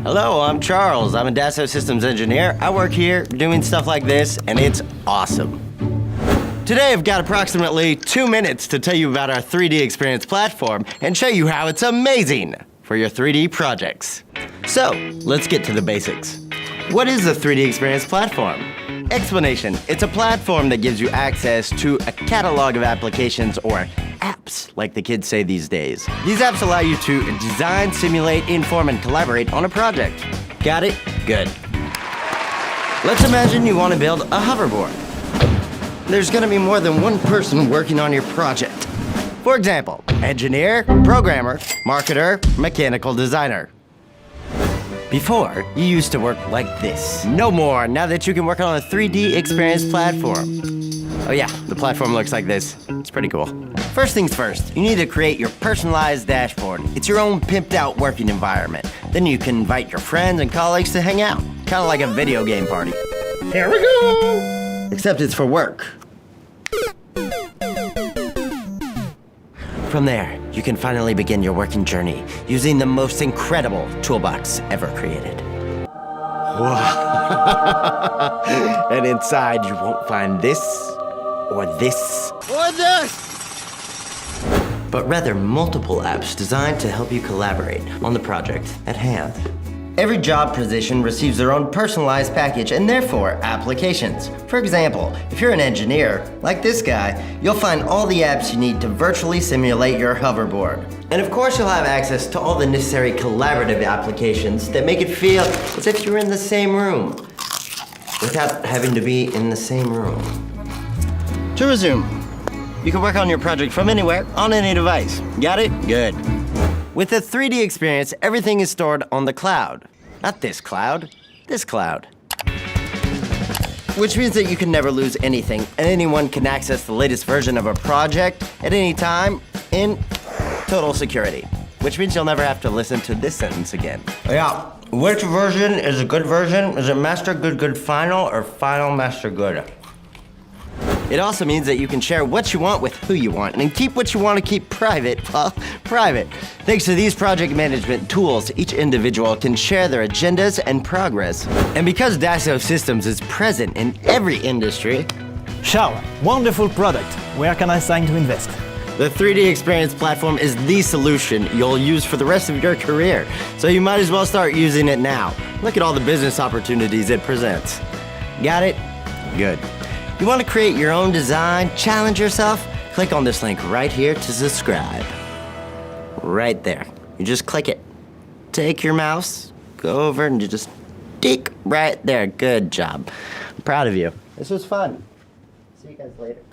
Hello, I'm Charles. I'm a Dassault Systems engineer. I work here doing stuff like this, and it's awesome. Today I've got approximately 2 minutes to tell you about our 3DEXPERIENCE platform and show you how it's amazing for your 3D projects. So, let's get to the basics. What is the 3DEXPERIENCE platform? Explanation: it's a platform that gives you access to a catalog of applications, or apps, like the kids say these days. These apps allow you to design, simulate, inform, and collaborate on a project. Got it? Good. Let's imagine you want to build a hoverboard. There's going to be more than one person working on your project. For example, engineer, programmer, marketer, mechanical designer. Before, you used to work like this. No more, now that you can work on a 3DEXPERIENCE platform. Oh yeah, the platform looks like this. It's pretty cool. First things first, you need to create your personalized dashboard. It's your own pimped out working environment. Then you can invite your friends and colleagues to hang out. Kind of like a video game party. Here we go! Except it's for work. From there, you can finally begin your working journey using the most incredible toolbox ever created. Wow. And inside, you won't find this, or this, or this, but rather multiple apps designed to help you collaborate on the project at hand. Every job position receives their own personalized package and therefore applications. For example, if you're an engineer, like this guy, you'll find all the apps you need to virtually simulate your hoverboard. And of course you'll have access to all the necessary collaborative applications that make it feel as if you're in the same room, without having to be in the same room. To resume, you can work on your project from anywhere, on any device. Got it? Good. With the 3DEXPERIENCE, everything is stored on the cloud. Not this cloud, this cloud. Which means that you can never lose anything, and anyone can access the latest version of a project at any time in total security. Which means you'll never have to listen to this sentence again. Yeah, which version is a good version? Is it master good good final, or final master good? It also means that you can share what you want with who you want and keep what you want to keep private, well, private. Thanks to these project management tools, each individual can share their agendas and progress. And because Dassault Systems is present in every industry... Charles, wonderful product. Where can I sign to invest? The 3DEXPERIENCE platform is the solution you'll use for the rest of your career. So you might as well start using it now. Look at all the business opportunities it presents. Got it? Good. You want to create your own design, challenge yourself? Click on this link right here to subscribe. Right there. You just click it. Take your mouse, go over, and you just tick right there. Good job. I'm proud of you. This was fun. See you guys later.